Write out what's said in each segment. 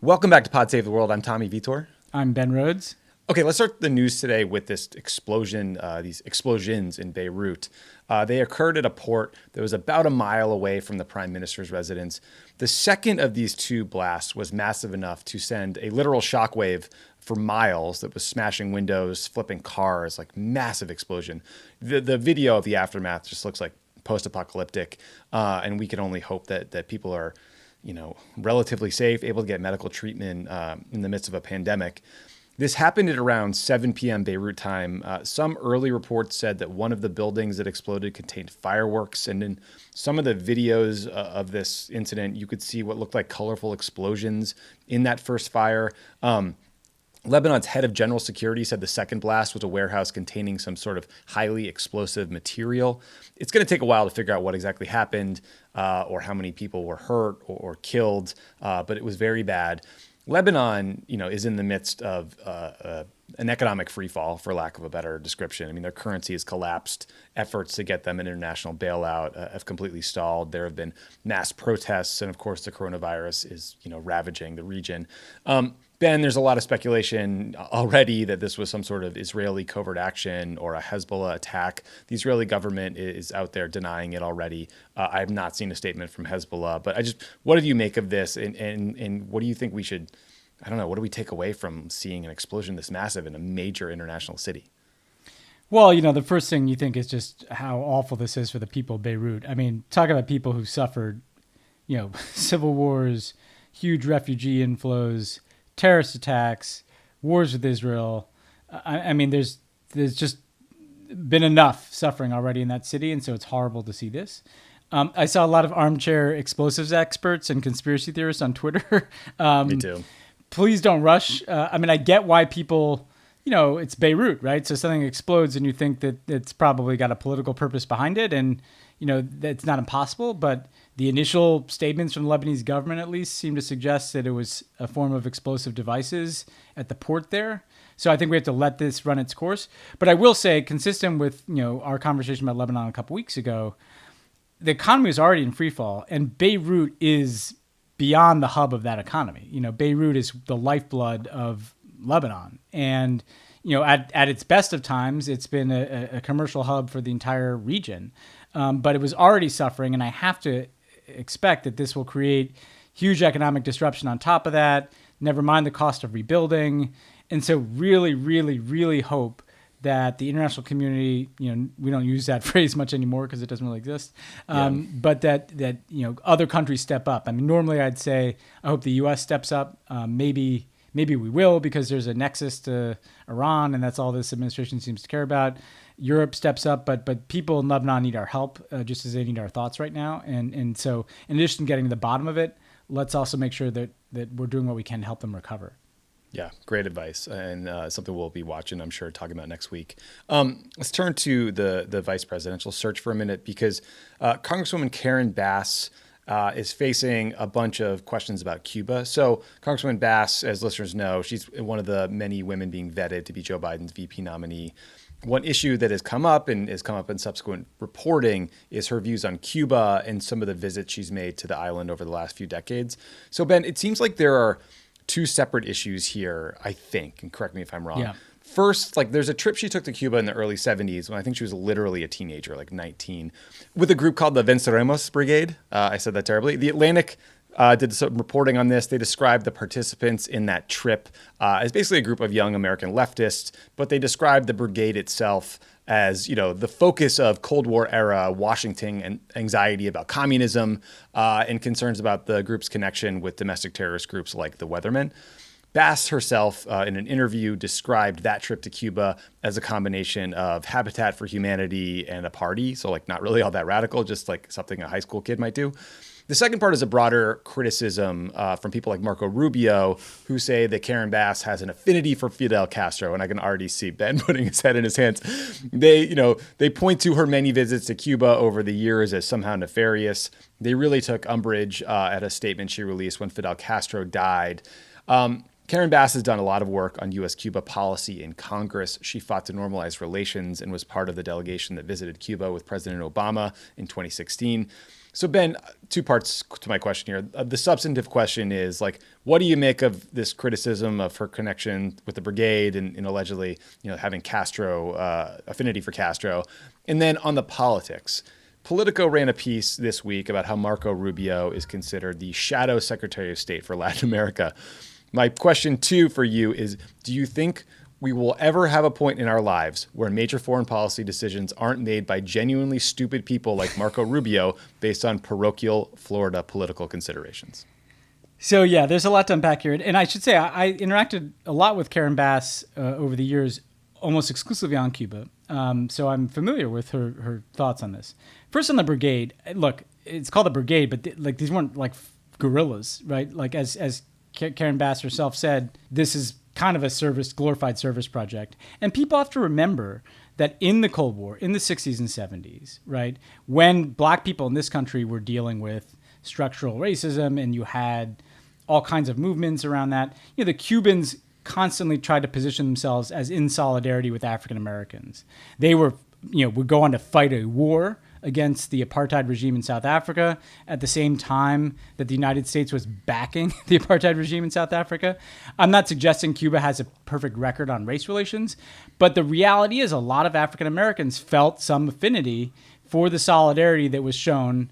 Welcome back to Pod Save the World. I'm Tommy Vietor. I'm Ben Rhodes. Okay, let's start the news today with this explosion, these explosions in Beirut. They occurred at a port that was about a mile away from the prime minister's residence. The second of these two blasts was massive enough to send a literal shockwave for miles that was smashing windows, flipping cars, like massive explosion. The video of the aftermath just looks like post-apocalyptic, and we can only hope that people are, relatively safe, able to get medical treatment in the midst of a pandemic. This happened at around 7 p.m. Beirut time. Some early reports said that one of the buildings that exploded contained fireworks. And in some of the videos of this incident, you could see what looked like colorful explosions in that first fire. Lebanon's head of general security said the second blast was a warehouse containing some sort of highly explosive material. It's going to take a while to figure out what exactly happened or how many people were hurt or killed, but it was very bad. Lebanon, is in the midst of an economic freefall, for lack of a better description. I mean, their currency has collapsed. Efforts to get them an international bailout have completely stalled. There have been mass protests, and of course, the coronavirus is, ravaging the region. Ben, there's a lot of speculation already that this was some sort of Israeli covert action or a Hezbollah attack. The Israeli government is out there denying it already. I have not seen a statement from Hezbollah, but what do you make of this? And what do you think we should, what do we take away from seeing an explosion this massive in a major international city? Well, the first thing you think is just how awful this is for the people of Beirut. I mean, talk about people who suffered, civil wars, huge refugee inflows, terrorist attacks, wars with Israel. I mean, there's just been enough suffering already in that city, and so it's horrible to see this. I saw a lot of armchair explosives experts and conspiracy theorists on Twitter. Me too. Please don't rush. I get why people, it's Beirut, right? So something explodes and you think that it's probably got a political purpose behind it, and that's not impossible, but the initial statements from the Lebanese government, at least, seem to suggest that it was a form of explosive devices at the port there. So I think we have to let this run its course. But I will say, consistent with our conversation about Lebanon a couple weeks ago, the economy is already in free fall, and Beirut is beyond the hub of that economy. Beirut is the lifeblood of Lebanon, and at its best of times, it's been a commercial hub for the entire region. But it was already suffering, and I have to expect that this will create huge economic disruption on top of that, never mind the cost of rebuilding. And so really, really, really hope that the international community, we don't use that phrase much anymore because it doesn't really exist, but that other countries step up. I mean, normally I'd say I hope the U.S. steps up. Maybe we will, because there's a nexus to Iran, and that's all this administration seems to care about. Europe steps up, but people in Lebanon need our help just as they need our thoughts right now. And so in addition to getting to the bottom of it, let's also make sure that we're doing what we can to help them recover. Yeah, great advice, and something we'll be watching, I'm sure, talking about next week. Let's turn to the vice presidential search for a minute, because Congresswoman Karen Bass is facing a bunch of questions about Cuba. So Congresswoman Bass, as listeners know, she's one of the many women being vetted to be Joe Biden's VP nominee. One issue that has come up in subsequent reporting is her views on Cuba and some of the visits she's made to the island over the last few decades. So, Ben, it seems like there are two separate issues here, I think, and correct me if I'm wrong. Yeah. First, there's a trip she took to Cuba in the early 70s when I think she was literally a teenager, 19, with a group called the Venceremos Brigade. I said that terribly. The Atlantic did some reporting on this. They described the participants in that trip as basically a group of young American leftists, but they described the brigade itself as, the focus of Cold War era Washington and anxiety about communism and concerns about the group's connection with domestic terrorist groups like the Weathermen. Bass herself, in an interview, described that trip to Cuba as a combination of Habitat for Humanity and a party. So not really all that radical, just something a high school kid might do. The second part is a broader criticism from people like Marco Rubio, who say that Karen Bass has an affinity for Fidel Castro, and I can already see Ben putting his head in his hands. They point to her many visits to Cuba over the years as somehow nefarious. They really took umbrage at a statement she released when Fidel Castro died. Karen Bass has done a lot of work on U.S.-Cuba policy in Congress. She fought to normalize relations and was part of the delegation that visited Cuba with President Obama in 2016. So, Ben, two parts to my question here. The substantive question is, like, what do you make of this criticism of her connection with the brigade and allegedly, having Castro, affinity for Castro? And then on the politics, Politico ran a piece this week about how Marco Rubio is considered the shadow Secretary of State for Latin America. My question, too, for you is, do you think we will ever have a point in our lives where major foreign policy decisions aren't made by genuinely stupid people like Marco Rubio based on parochial Florida political considerations? So, yeah, there's a lot to unpack here. And I should say I interacted a lot with Karen Bass over the years, almost exclusively on Cuba. So I'm familiar with her thoughts on this. First, on the brigade, look, it's called the brigade, but these weren't like guerrillas, right? Like as Karen Bass herself said, this is kind of a glorified service project. And people have to remember that in the Cold War, in the 60s and 70s, right, when black people in this country were dealing with structural racism and you had all kinds of movements around that, the Cubans constantly tried to position themselves as in solidarity with African Americans. They were, would go on to fight a war against the apartheid regime in South Africa at the same time that the United States was backing the apartheid regime in South Africa. I'm not suggesting Cuba has a perfect record on race relations, but the reality is a lot of African Americans felt some affinity for the solidarity that was shown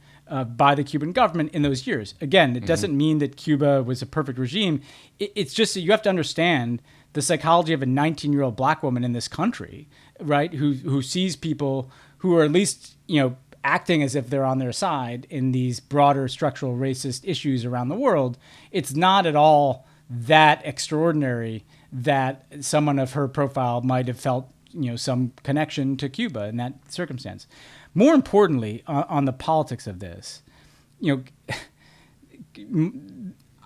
by the Cuban government in those years. Again, it doesn't mean that Cuba was a perfect regime. It's just that you have to understand the psychology of a 19-year-old black woman in this country, right, who sees people who are at least, acting as if they're on their side in these broader structural racist issues around the world. It's not at all that extraordinary that someone of her profile might have felt, some connection to Cuba in that circumstance. More importantly, on the politics of this,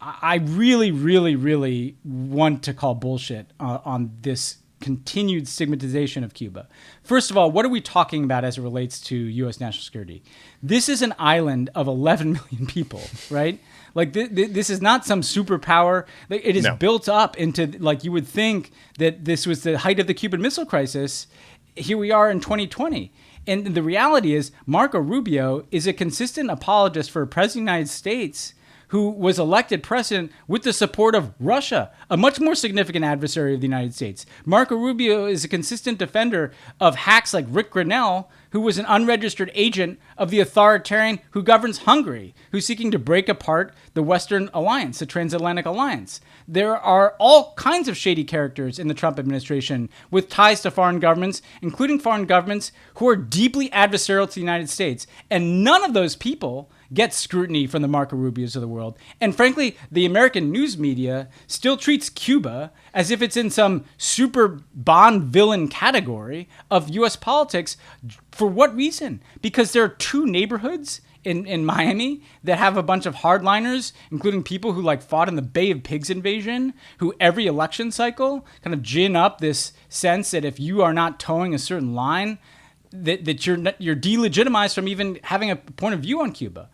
I really, really, really want to call bullshit on this continued stigmatization of Cuba. First of all, what are we talking about as it relates to U.S. national security? This is an island of 11 million people, right? Like this is not some superpower. It is built up into, like, you would think that this was the height of the Cuban Missile Crisis. Here we are in 2020. And the reality is Marco Rubio is a consistent apologist for a president of the United States who was elected president with the support of Russia, a much more significant adversary of the United States. Marco Rubio is a consistent defender of hacks like Rick Grenell, who was an unregistered agent of the authoritarian who governs Hungary, who's seeking to break apart the Western Alliance, the Transatlantic Alliance. There are all kinds of shady characters in the Trump administration with ties to foreign governments, including foreign governments who are deeply adversarial to the United States. And none of those people get scrutiny from the Marco Rubios of the world. And frankly, the American news media still treats Cuba as if it's in some super Bond villain category of U.S. politics. For what reason? Because there are two neighborhoods in Miami that have a bunch of hardliners, including people who fought in the Bay of Pigs invasion, who every election cycle kind of gin up this sense that if you are not towing a certain line, that you're delegitimized from even having a point of view on Cuba.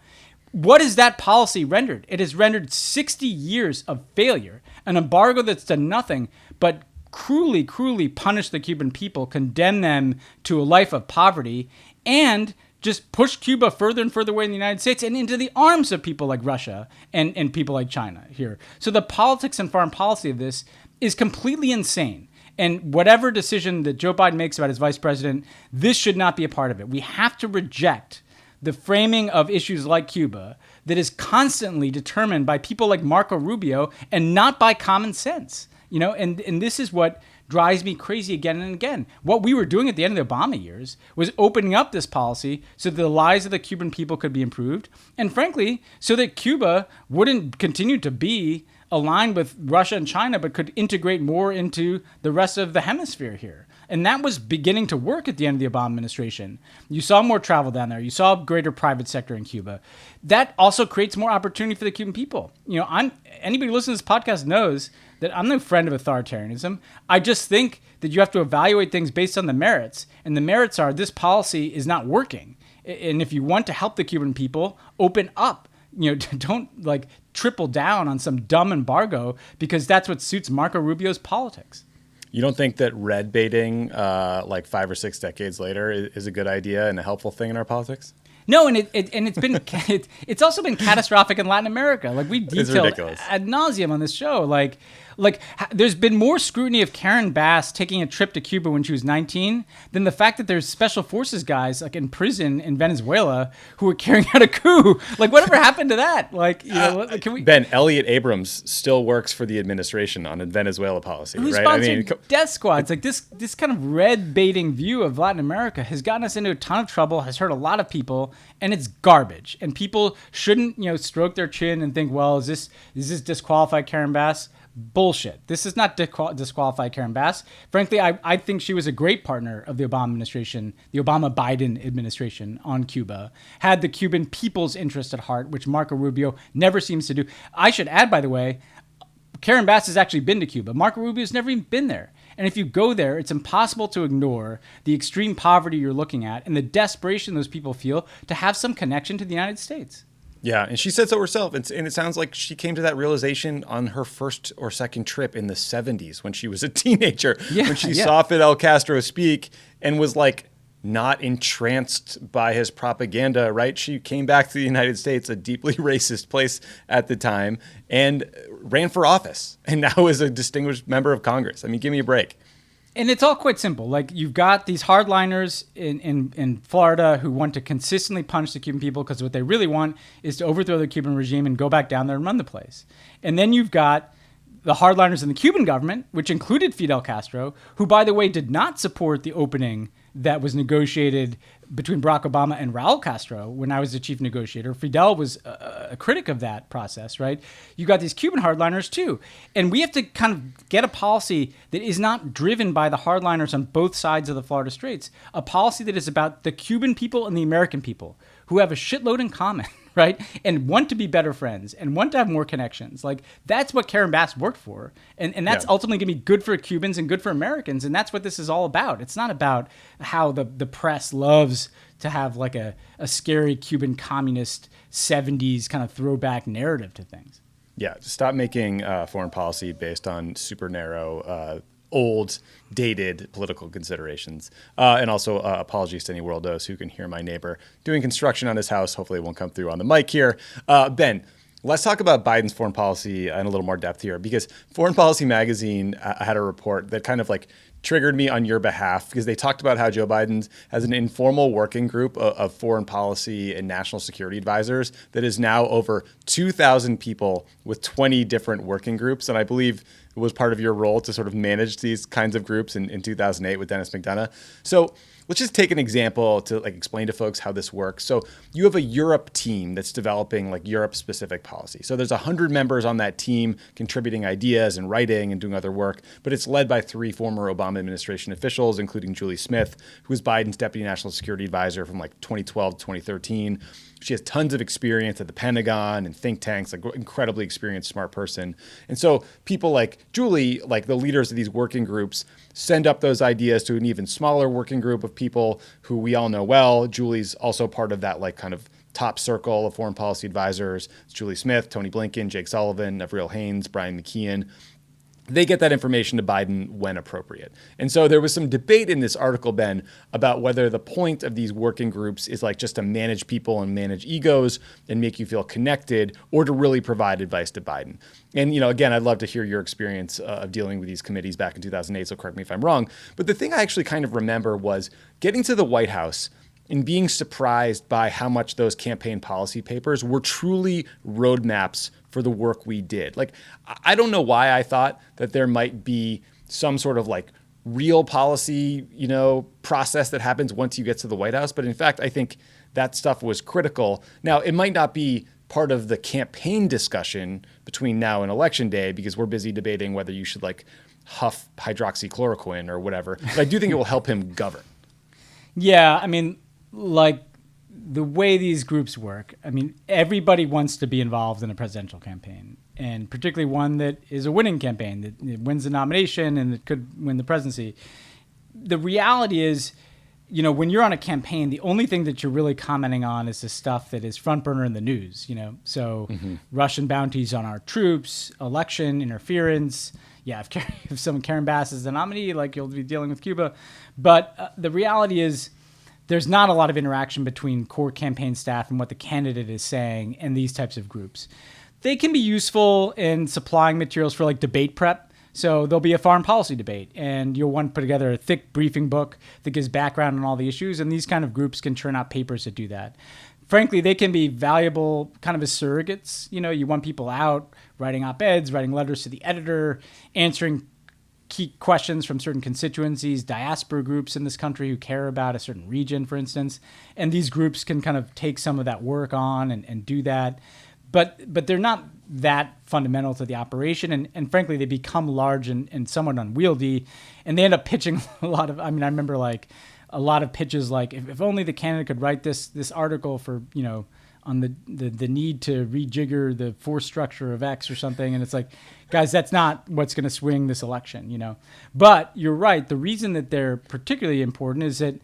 What has that policy rendered? It has rendered 60 years of failure, an embargo that's done nothing but cruelly, cruelly punish the Cuban people, condemn them to a life of poverty, and just push Cuba further and further away in the United States and into the arms of people like Russia and people like China here. So the politics and foreign policy of this is completely insane. And whatever decision that Joe Biden makes about his vice president, this should not be a part of it. We have to reject the framing of issues like Cuba that is constantly determined by people like Marco Rubio and not by common sense. And this is what drives me crazy again and again. What we were doing at the end of the Obama years was opening up this policy so that the lives of the Cuban people could be improved. And frankly, so that Cuba wouldn't continue to be aligned with Russia and China, but could integrate more into the rest of the hemisphere here. And that was beginning to work at the end of the Obama administration. You saw more travel down there. You saw a greater private sector in Cuba. That also creates more opportunity for the Cuban people. Anybody who listens to this podcast knows that I'm no friend of authoritarianism. I just think that you have to evaluate things based on the merits. And the merits are this policy is not working. And if you want to help the Cuban people, open up don't like triple down on some dumb embargo because that's what suits Marco Rubio's politics. You don't think that red baiting, like 5 or 6 decades later, is a good idea and a helpful thing in our politics? No, and it's been it's also been catastrophic in Latin America. Like we detailed ad nauseum on this show. Like there's been more scrutiny of Karen Bass taking a trip to Cuba when she was 19 than the fact that there's special forces guys like in prison in Venezuela who are carrying out a coup. Like whatever happened to that? Like can we? Ben, Elliot Abrams still works for the administration on Venezuela policy, Who right? sponsored death squads? Like this kind of red baiting view of Latin America has gotten us into a ton of trouble. Has hurt a lot of people. And it's garbage. And people shouldn't, stroke their chin and think, well, is this disqualify Karen Bass? Bullshit. This is not disqualify Karen Bass. Frankly, I think she was a great partner of the Obama administration, the Obama-Biden administration on Cuba, had the Cuban people's interest at heart, which Marco Rubio never seems to do. I should add, by the way, Karen Bass has actually been to Cuba. Marco Rubio's never even been there. And if you go there, it's impossible to ignore the extreme poverty you're looking at and the desperation those people feel to have some connection to the United States. Yeah, and she said so herself. And it sounds like she came to that realization on her first or second trip in the 70s when she was a teenager, when she saw Fidel Castro speak and was like not entranced by his propaganda, right? She came back to the United States, a deeply racist place at the time, and ran for office and now is a distinguished member of Congress. I mean, give me a break. And it's all quite simple. Like you've got these hardliners in Florida who want to consistently punish the Cuban people because what they really want is to overthrow the Cuban regime and go back down there and run the place. And then you've got the hardliners in the Cuban government, which included Fidel Castro, who, by the way, did not support the opening that was negotiated between Barack Obama and Raul Castro when I was the chief negotiator. Fidel was a critic of that process, right? You got these Cuban hardliners too. And we have to kind of get a policy that is not driven by the hardliners on both sides of the Florida Straits, a policy that is about the Cuban people and the American people who have a shitload in common, right? And want to be better friends and want to have more connections. Like that's what Karen Bass worked for. And that's ultimately going to be good for Cubans and good for Americans. And that's what this is all about. It's not about how the press loves to have like a scary Cuban communist 70s kind of throwback narrative to things. Yeah, stop making foreign policy based on super narrow, old, dated political considerations. And also apologies to any worldos who can hear my neighbor doing construction on his house. Hopefully it won't come through on the mic here. Ben, let's talk about Biden's foreign policy in a little more depth here, because Foreign Policy Magazine had a report that kind of like triggered me on your behalf because they talked about how Joe Biden has an informal working group of foreign policy and national security advisors that is now over 2,000 people with 20 different working groups. And I believe it was part of your role to sort of manage these kinds of groups in 2008 with Dennis McDonough. So let's just take an example to like explain to folks how this works. So you have a Europe team that's developing like Europe specific policy. So there's 100 members on that team contributing ideas and writing and doing other work, but it's led by 3 former Obama administration officials, including Julie Smith, who was Biden's deputy national security advisor from like 2012 to 2013. She has tons of experience at the Pentagon and think tanks, like incredibly experienced, smart person. And so people like Julie, like the leaders of these working groups, send up those ideas to an even smaller working group of people who we all know well. Julie's also part of that like kind of top circle of foreign policy advisors. It's Julie Smith, Tony Blinken, Jake Sullivan, Avril Haines, Brian McKeon. They get that information to Biden when appropriate. And so there was some debate in this article, Ben, about whether the point of these working groups is like just to manage people and manage egos and make you feel connected, or to really provide advice to Biden. And, again, I'd love to hear your experience of dealing with these committees back in 2008, so correct me if I'm wrong. But the thing I actually kind of remember was getting to the White House and being surprised by how much those campaign policy papers were truly roadmaps for the work we did. Like, I don't know why I thought that there might be some sort of like real policy, process that happens once you get to the White House. But in fact, I think that stuff was critical. Now, it might not be part of the campaign discussion between now and Election Day, because we're busy debating whether you should like huff hydroxychloroquine or whatever. But I do think it will help him govern. Yeah, I mean, like the way these groups work, I mean, everybody wants to be involved in a presidential campaign, and particularly one that is a winning campaign, that wins the nomination and that could win the presidency. The reality is, when you're on a campaign, the only thing that you're really commenting on is the stuff that is front burner in the news, So Russian bounties on our troops, election interference. Yeah, if someone Karen Bass is the nominee, like you'll be dealing with Cuba. But the reality is there's not a lot of interaction between core campaign staff and what the candidate is saying and these types of groups. They can be useful in supplying materials for like debate prep. So there'll be a foreign policy debate, and you'll want to put together a thick briefing book that gives background on all the issues, and these kind of groups can churn out papers that do that. Frankly, they can be valuable kind of as surrogates. You want people out writing op-eds, writing letters to the editor, answering key questions from certain constituencies, diaspora groups in this country who care about a certain region, for instance. And these groups can kind of take some of that work on and do that. But they're not that fundamental to the operation. And frankly, they become large and somewhat unwieldy. And they end up pitching a lot of, I remember like a lot of pitches like, if only the candidate could write this article for, on the need to rejigger the force structure of X or something. And it's like, guys, that's not what's going to swing this election, But you're right. The reason that they're particularly important is that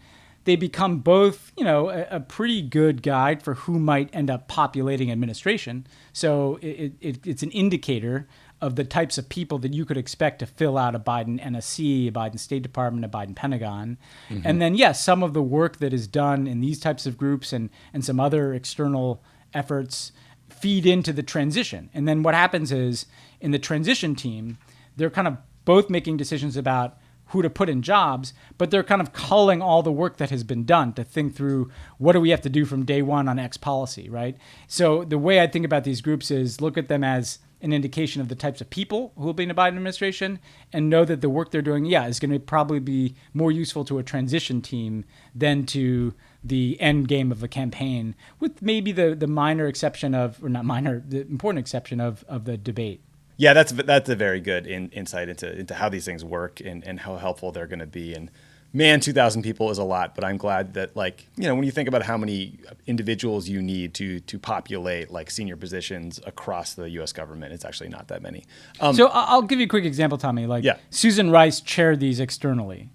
they become both, a pretty good guide for who might end up populating administration. So it's an indicator of the types of people that you could expect to fill out a Biden NSC, a Biden State Department, a Biden Pentagon. Mm-hmm. And then, yes, some of the work that is done in these types of groups and some other external efforts feed into the transition. And then what happens is in the transition team, they're kind of both making decisions about who to put in jobs, but they're kind of culling all the work that has been done to think through what do we have to do from day one on X policy, right? So the way I think about these groups is look at them as an indication of the types of people who will be in the Biden administration and know that the work they're doing, is going to probably be more useful to a transition team than to the end game of a campaign, with maybe the minor exception of, or not minor, the important exception of the debate. Yeah, that's a very good insight into how these things work and how helpful they're going to be. And man, 2,000 people is a lot, but I'm glad that when you think about how many individuals you need to populate like senior positions across the U.S. government, it's actually not that many. So I'll give you a quick example, Tommy. Susan Rice chaired these externally.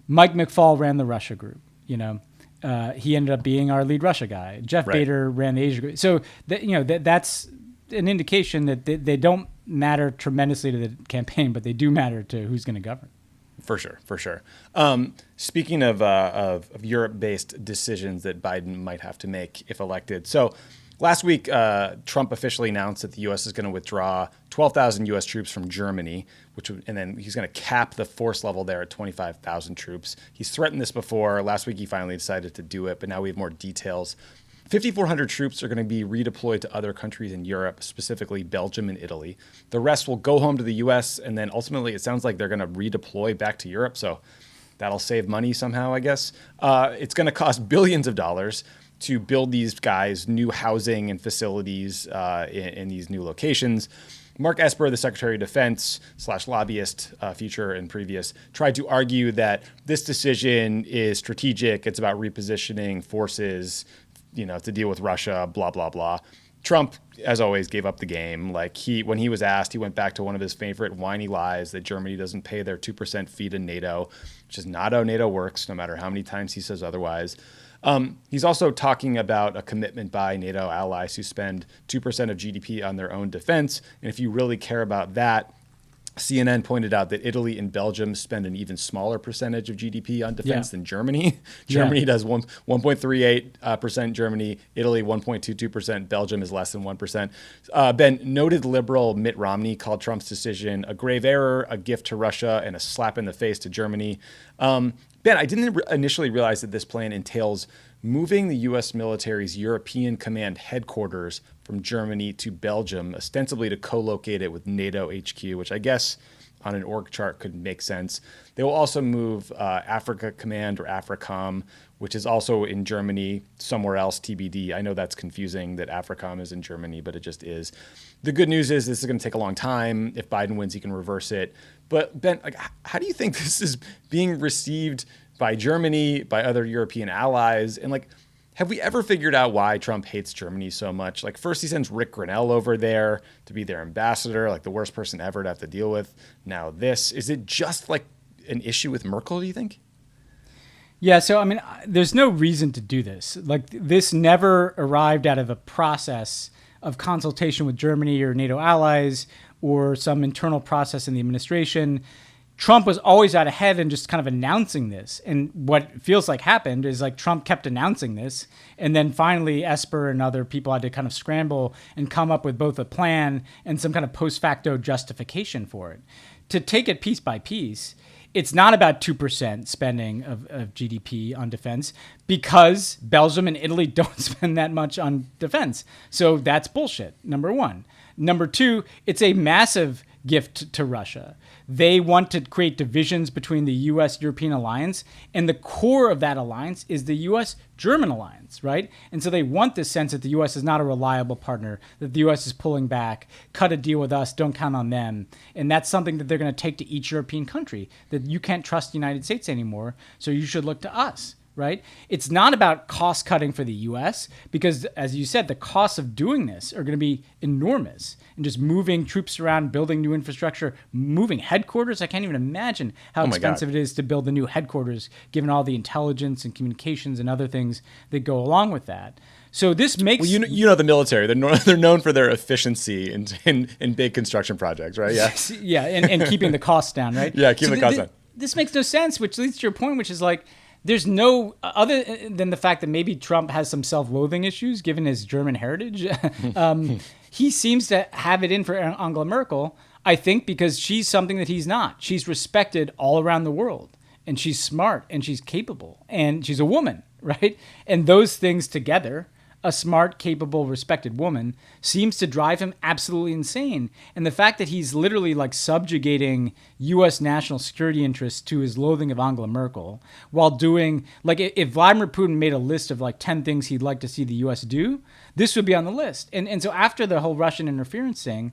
Mike McFaul ran the Russia group. He ended up being our lead Russia guy. Jeff Bader ran the Asia group. So that's an indication that they don't matter tremendously to the campaign, but they do matter to who's going to govern. For sure. Speaking of Europe-based decisions that Biden might have to make if elected. So last week, Trump officially announced that the U.S. is going to withdraw 12,000 U.S. troops from Germany, and then he's going to cap the force level there at 25,000 troops. He's threatened this before. Last week, he finally decided to do it, but now we have more details. 5,400 troops are going to be redeployed to other countries in Europe, specifically Belgium and Italy. The rest will go home to the U.S., and then ultimately it sounds like they're going to redeploy back to Europe, so that'll save money somehow, I guess. It's going to cost billions of dollars to build these guys new housing and facilities in these new locations. Mark Esper, the Secretary of Defense / lobbyist, future and previous, tried to argue that this decision is strategic. It's about repositioning forces, to deal with Russia, blah, blah, blah. Trump, as always, gave up the game. When he was asked, he went back to one of his favorite whiny lies that Germany doesn't pay their 2% fee to NATO, which is not how NATO works, no matter how many times he says otherwise. He's also talking about a commitment by NATO allies to spend 2% of GDP on their own defense. And if you really care about that, CNN pointed out that Italy and Belgium spend an even smaller percentage of GDP on defense than Germany. Germany does 1.38%, Germany, Italy 1.22%, Belgium is less than 1%. Ben, noted liberal Mitt Romney called Trump's decision a grave error, a gift to Russia, and a slap in the face to Germany. Ben, I didn't initially realize that this plan entails moving the U.S. military's European command headquarters from Germany to Belgium, ostensibly to co-locate it with NATO HQ, which I guess on an org chart could make sense. They will also move Africa Command or AFRICOM, which is also in Germany, somewhere else, TBD. I know that's confusing that AFRICOM is in Germany, but it just is. The good news is this is going to take a long time. If Biden wins, he can reverse it. But Ben, how do you think this is being received by Germany, by other European allies? And have we ever figured out why Trump hates Germany so much? First he sends Rick Grenell over there to be their ambassador, the worst person ever to have to deal with. Now this. Is it just an issue with Merkel, do you think? Yeah, so I mean, there's no reason to do this. Like, this never arrived out of a process of consultation with Germany or NATO allies or some internal process in the administration. Trump was always out ahead and just kind of announcing this. And what feels like happened is like Trump kept announcing this. And then finally, Esper and other people had to kind of scramble and come up with both a plan and some kind of post facto justification for it. To take it piece by piece, it's not about 2% spending of GDP on defense because Belgium and Italy don't spend that much on defense. So that's bullshit, number one. Number two, it's a massive gift to Russia. They want to create divisions between the U.S.-European alliance, and the core of that alliance is the U.S.-German alliance, right? And so they want this sense that the U.S. is not a reliable partner, that the U.S. is pulling back, cut a deal with us, don't count on them. And that's something that they're going to take to each European country, that you can't trust the United States anymore, so you should look to us. Right? It's not about cost cutting for the U.S. because, as you said, the costs of doing this are going to be enormous. And just moving troops around, building new infrastructure, moving headquarters. I can't even imagine how expensive it is to build the new headquarters, given all the intelligence and communications and other things that go along with that. So this makes you know the military. They're known for their efficiency in big construction projects, right? Yeah, yeah, and keeping the costs down, right? Yeah, keeping the costs down. This makes no sense, which leads to your point, which is like, there's no, other than the fact that maybe Trump has some self-loathing issues given his German heritage, he seems to have it in for Angela Merkel, I think because she's something that he's not. She's respected all around the world, and she's smart, and she's capable, and she's a woman, right? And those things together, a smart, capable, respected woman, seems to drive him absolutely insane. And the fact that he's literally like subjugating U.S. national security interests to his loathing of Angela Merkel while doing, like, if Vladimir Putin made a list of like 10 things he'd like to see the U.S. do, this would be on the list. And so after the whole Russian interference thing,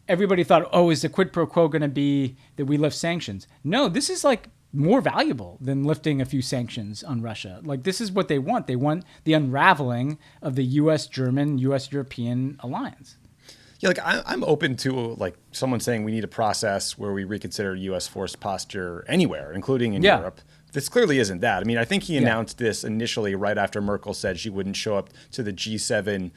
everybody thought, oh, is the quid pro quo going to be that we lift sanctions? No, this is like more valuable than lifting a few sanctions on Russia. Like, this is what they want. They want the unraveling of the U.S.-German, U.S.-European alliance. Yeah, like I'm open to like someone saying we need a process where we reconsider U.S. force posture anywhere, including in Europe. This clearly isn't that. I mean, I think he announced this initially right after Merkel said she wouldn't show up to the G7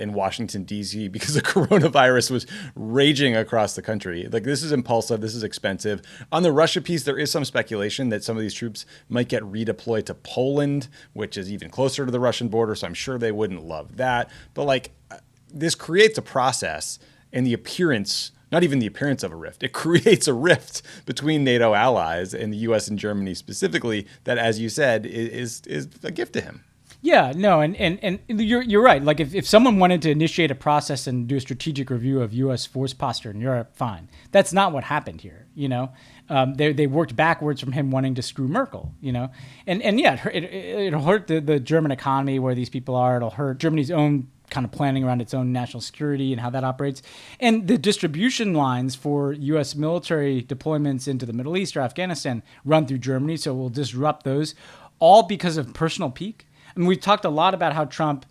in Washington, D.C. because the coronavirus was raging across the country. Like, this is impulsive. This is expensive. On the Russia piece, there is some speculation that some of these troops might get redeployed to Poland, which is even closer to the Russian border. So I'm sure they wouldn't love that. But like, this creates a process and the appearance, not even the appearance of a rift. It creates a rift between NATO allies and the U.S. and Germany specifically that, as you said, is a gift to him. Yeah, no, and you're right. Like, if someone wanted to initiate a process and do a strategic review of U.S. force posture in Europe, fine. That's not what happened here, you know? They worked backwards from him wanting to screw Merkel, you know? And yeah, it'll hurt the German economy where these people are. It'll hurt Germany's own kind of planning around its own national security and how that operates. And the distribution lines for U.S. military deployments into the Middle East or Afghanistan run through Germany, so it will disrupt those, all because of personal pique. I mean, we've talked a lot about how Trump,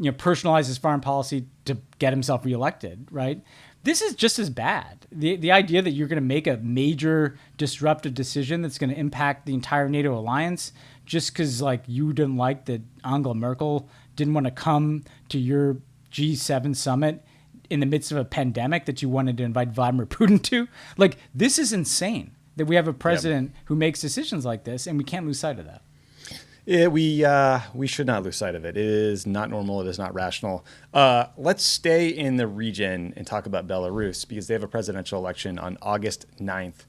personalizes foreign policy to get himself reelected, right? This is just as bad. The idea that you're going to make a major disruptive decision that's going to impact the entire NATO alliance just because, like, you didn't like that Angela Merkel didn't want to come to your G7 summit in the midst of a pandemic that you wanted to invite Vladimir Putin to. Like, this is insane that we have a president who makes decisions like this, and we can't lose sight of that. We should not lose sight of it. It is not normal. It is not rational. Let's stay in the region and talk about Belarus because they have a presidential election on August 9th.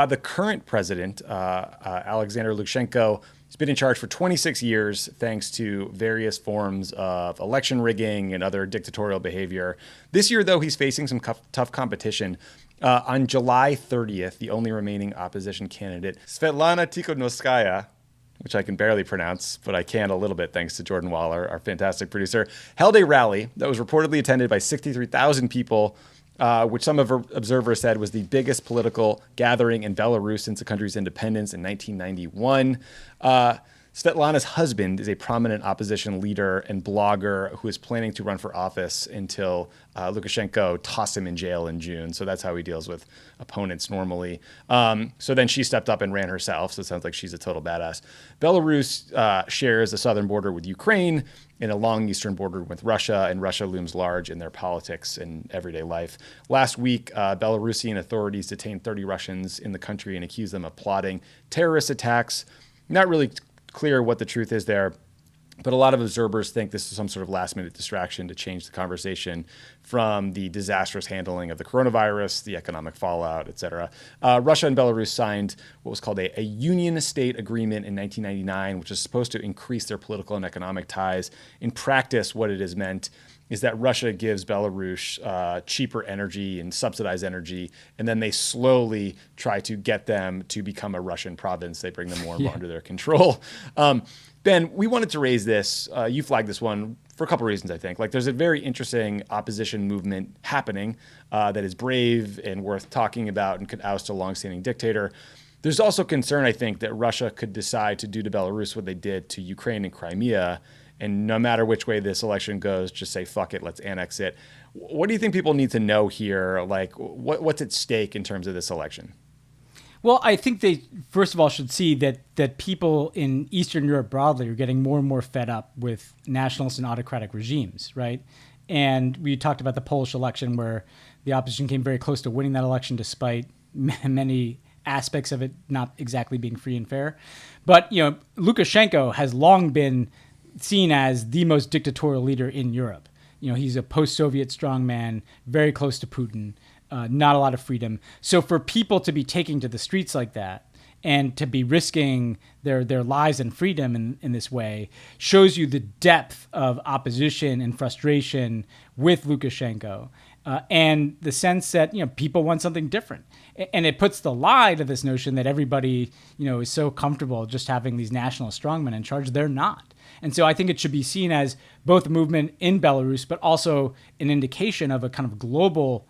The current president, Alexander Lukashenko, has been in charge for 26 years thanks to various forms of election rigging and other dictatorial behavior. This year, though, he's facing some tough competition. On July 30th, the only remaining opposition candidate, Svetlana Tikhonovskaya, which I can barely pronounce, but I can a little bit thanks to Jordan Waller, our fantastic producer, held a rally that was reportedly attended by 63,000 people, which some observers said was the biggest political gathering in Belarus since the country's independence in 1991. Svetlana's husband is a prominent opposition leader and blogger who is planning to run for office until Lukashenko tossed him in jail in June. So that's how he deals with opponents normally. So then she stepped up and ran herself. So it sounds like she's a total badass. Belarus shares the southern border with Ukraine and a long eastern border with Russia, and Russia looms large in their politics and everyday life. Last week, Belarusian authorities detained 30 Russians in the country and accused them of plotting terrorist attacks. Not really clear what the truth is there, but a lot of observers think this is some sort of last-minute distraction to change the conversation from the disastrous handling of the coronavirus, the economic fallout, et cetera. Russia and Belarus signed what was called a union state agreement in 1999, which is supposed to increase their political and economic ties. In practice, what it has meant is that Russia gives Belarus cheaper energy and subsidized energy, and then they slowly try to get them to become a Russian province. They bring them more and more under their control. Ben, we wanted to raise this. You flagged this one for a couple of reasons, I think. Like, there's a very interesting opposition movement happening that is brave and worth talking about and could oust a longstanding dictator. There's also concern, I think, that Russia could decide to do to Belarus what they did to Ukraine and Crimea, and no matter which way this election goes, just say, fuck it, let's annex it. What do you think people need to know here? Like, what's at stake in terms of this election? Well, I think they, first of all, should see that people in Eastern Europe broadly are getting more and more fed up with nationalist and autocratic regimes, right? And we talked about the Polish election where the opposition came very close to winning that election despite many aspects of it not exactly being free and fair. But, you know, Lukashenko has long been seen as the most dictatorial leader in Europe. You know, he's a post-Soviet strongman, very close to Putin, not a lot of freedom. So for people to be taking to the streets like that and to be risking their lives and freedom in this way shows you the depth of opposition and frustration with Lukashenko, and the sense that, you know, people want something different. And it puts the lie to this notion that everybody, you know, is so comfortable just having these nationalist strongmen in charge. They're not. And so I think it should be seen as both a movement in Belarus, but also an indication of a kind of global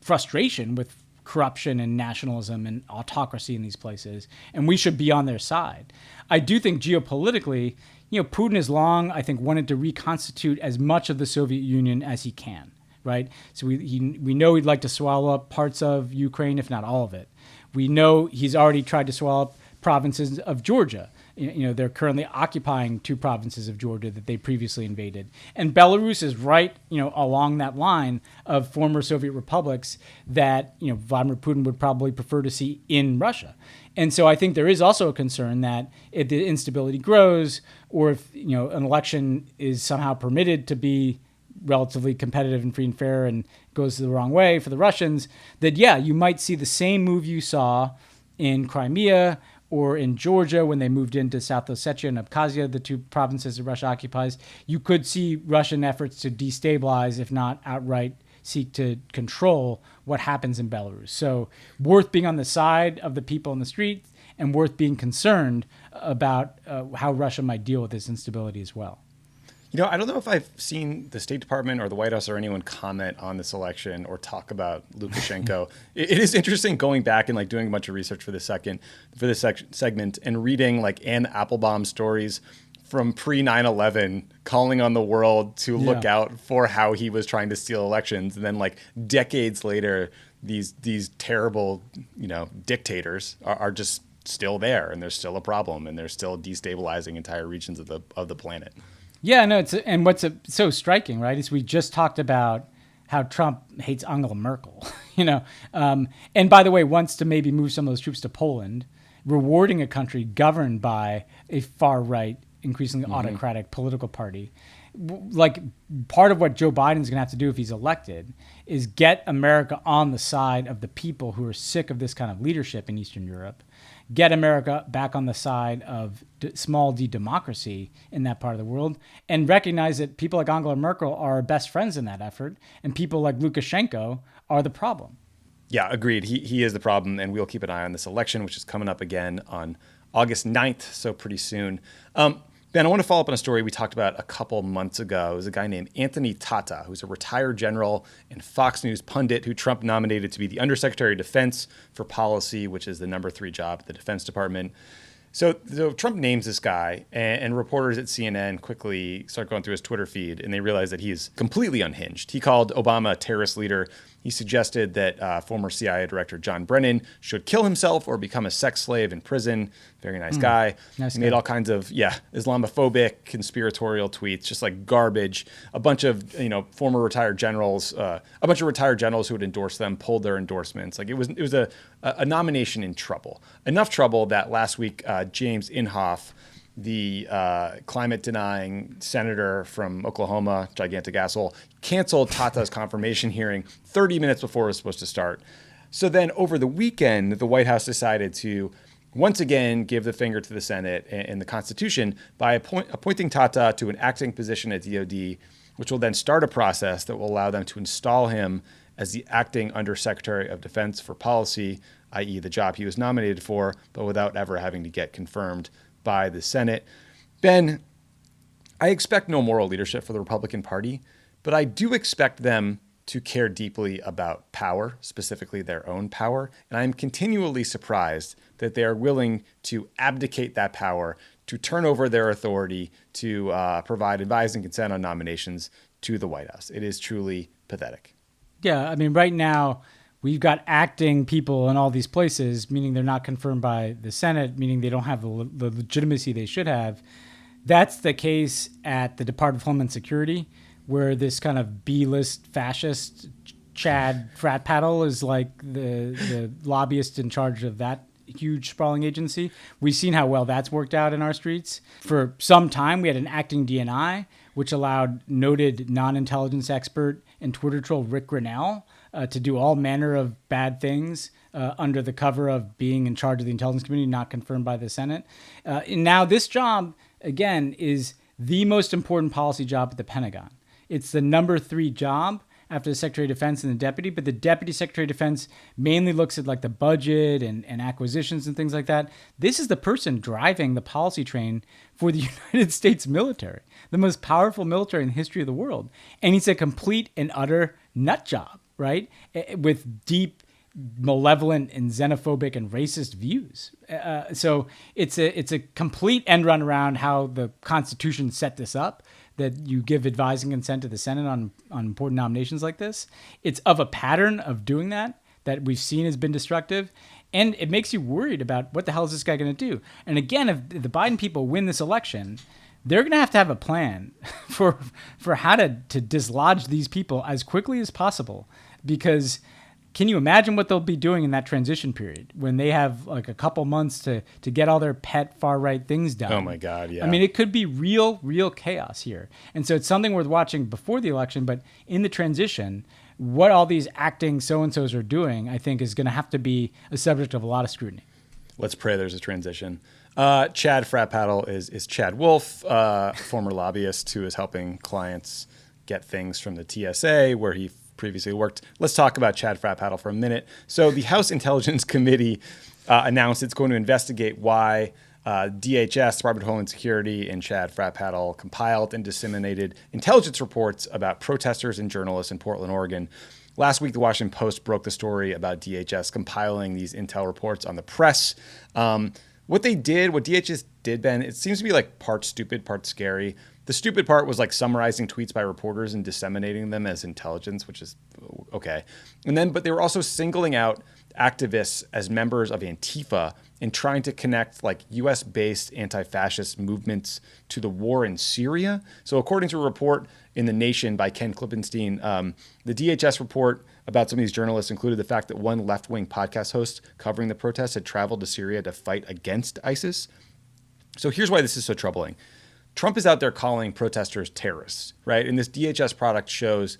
frustration with corruption and nationalism and autocracy in these places. And we should be on their side. I do think geopolitically, you know, Putin has long, I think, wanted to reconstitute as much of the Soviet Union as he can, right? So we know he'd like to swallow up parts of Ukraine, if not all of it. We know he's already tried to swallow up provinces of Georgia. You know, they're currently occupying 2 provinces of Georgia that they previously invaded. And Belarus is right, you know, along that line of former Soviet republics that, you know, Vladimir Putin would probably prefer to see in Russia. And so I think there is also a concern that if the instability grows, or if, you know, an election is somehow permitted to be relatively competitive and free and fair and goes the wrong way for the Russians, that, yeah, you might see the same move you saw in Crimea or in Georgia when they moved into South Ossetia and Abkhazia, the 2 provinces that Russia occupies. You could see Russian efforts to destabilize, if not outright seek to control what happens in Belarus. So worth being on the side of the people in the street and worth being concerned about how Russia might deal with this instability as well. You know, I don't know if I've seen the State Department or the White House or anyone comment on this election or talk about Lukashenko. It is interesting going back and like doing a bunch of research for this segment and reading like Anne Applebaum stories from pre 9/11, calling on the world to look out for how he was trying to steal elections, and then like decades later, these terrible, you know, dictators are just still there, and there's still a problem, and they're still destabilizing entire regions of the planet. Yeah, no, and what's so striking, right, is we just talked about how Trump hates Angela Merkel, you know, and by the way, wants to maybe move some of those troops to Poland, rewarding a country governed by a far-right, increasingly autocratic political party. Like, part of what Joe Biden's going to have to do if he's elected is get America on the side of the people who are sick of this kind of leadership in Eastern Europe, get America back on the side of small d democracy in that part of the world, and recognize that people like Angela Merkel are our best friends in that effort, and people like Lukashenko are the problem. Yeah, agreed. He is the problem, and we'll keep an eye on this election, which is coming up again on August 9th, so pretty soon. Ben, I want to follow up on a story we talked about a couple months ago. It was a guy named Anthony Tata, who's a retired general and Fox News pundit who Trump nominated to be the Undersecretary of Defense for Policy, which is the number 3 job at the Defense Department. So Trump names this guy, and reporters at CNN quickly start going through his Twitter feed, and they realize that he's completely unhinged. He called Obama a terrorist leader. He suggested that former CIA Director John Brennan should kill himself or become a sex slave in prison. Very nice guy. He made all kinds of, Islamophobic, conspiratorial tweets, just like garbage. A bunch of, former retired generals, a bunch of retired generals who had endorsed them pulled their endorsements. Like it was a nomination in trouble. Enough trouble that last week, James Inhofe, the climate-denying senator from Oklahoma, gigantic asshole, canceled Tata's confirmation hearing 30 minutes before it was supposed to start. So then over the weekend, the White House decided to once again give the finger to the Senate and the Constitution by appointing Tata to an acting position at DOD, which will then start a process that will allow them to install him as the acting Undersecretary of Defense for Policy, i.e. the job he was nominated for, but without ever having to get confirmed by the Senate. Ben, I expect no moral leadership for the Republican Party, but I do expect them to care deeply about power, specifically their own power. And I'm continually surprised that they are willing to abdicate that power, to turn over their authority to provide advice and consent on nominations to the White House. It is truly pathetic. Yeah, I mean, right now, we've got acting people in all these places, meaning they're not confirmed by the Senate, meaning they don't have the legitimacy they should have. That's the case at the Department of Homeland Security, where this kind of B-list fascist Chad frat paddle is like the lobbyist in charge of that huge sprawling agency. We've seen how well that's worked out in our streets. For some time, we had an acting DNI, which allowed noted non-intelligence expert and Twitter troll Rick Grinnell to do all manner of bad things under the cover of being in charge of the intelligence community, not confirmed by the Senate. And now this job, again, is the most important policy job at the Pentagon. It's the number 3 job after the Secretary of Defense and the deputy, but the Deputy Secretary of Defense mainly looks at like the budget and acquisitions and things like that. This is the person driving the policy train for the United States military, the most powerful military in the history of the world. And he's a complete and utter nut job, right? With deep, malevolent and xenophobic and racist views. So it's a complete end run around how the Constitution set this up, that you give advising consent to the Senate on important nominations like this. It's of a pattern of doing that we've seen has been destructive. And it makes you worried about what the hell is this guy going to do? And again, if the Biden people win this election, they're going to have a plan for how to dislodge these people as quickly as possible. Because can you imagine what they'll be doing in that transition period when they have like a couple months to get all their pet far-right things done? Oh my God, yeah. I mean, it could be real chaos here. And so it's something worth watching before the election, but in the transition, what all these acting so-and-sos are doing, I think, is going to have to be a subject of a lot of scrutiny. Let's pray there's a transition. Chad Frat Paddle is Chad Wolf, former lobbyist who is helping clients get things from the TSA, where he previously worked. Let's talk about Chad Frat Paddle for a minute. So the House Intelligence Committee announced it's going to investigate why DHS, Department of Homeland Security, and Chad Frat Paddle compiled and disseminated intelligence reports about protesters and journalists in Portland, Oregon. Last week, the Washington Post broke the story about DHS compiling these intel reports on the press. What DHS did, Ben, it seems to be like part stupid, part scary. The stupid part was like summarizing tweets by reporters and disseminating them as intelligence, which is okay. But they were also singling out activists as members of Antifa and trying to connect like US-based anti-fascist movements to the war in Syria. So according to a report in The Nation by Ken Klippenstein, the DHS report about some of these journalists included the fact that one left-wing podcast host covering the protests had traveled to Syria to fight against ISIS. So here's why this is so troubling. Trump is out there calling protesters terrorists, right? And this DHS product shows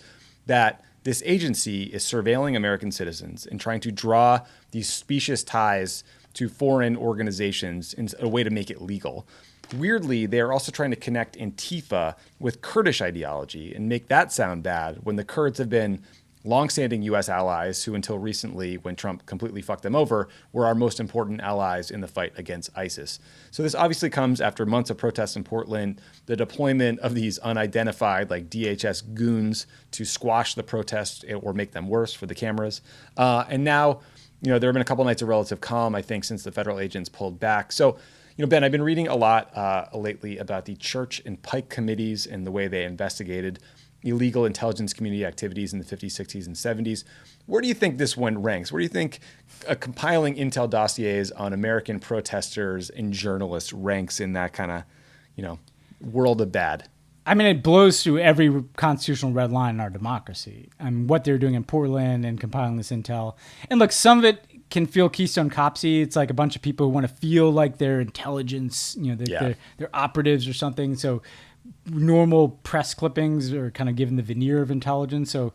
that this agency is surveilling American citizens and trying to draw these specious ties to foreign organizations in a way to make it legal. Weirdly, they are also trying to connect Antifa with Kurdish ideology and make that sound bad when the Kurds have been longstanding U.S. allies who, until recently, when Trump completely fucked them over, were our most important allies in the fight against ISIS. So this obviously comes after months of protests in Portland, the deployment of these unidentified like DHS goons to squash the protests or make them worse for the cameras. And now, there have been a couple nights of relative calm, I think, since the federal agents pulled back. So, Ben, I've been reading a lot lately about the Church and Pike committees and the way they investigated illegal intelligence community activities in the 50s, 60s, and 70s. Where do you think this one ranks? Where do you think compiling intel dossiers on American protesters and journalists ranks in that kind of, world of bad? I mean, it blows through every constitutional red line in our democracy. I mean, what they're doing in Portland and compiling this intel. And look, some of it can feel Keystone Copsy. It's like a bunch of people who want to feel like they're intelligence, they're operatives or something. So normal press clippings are kind of given the veneer of intelligence. So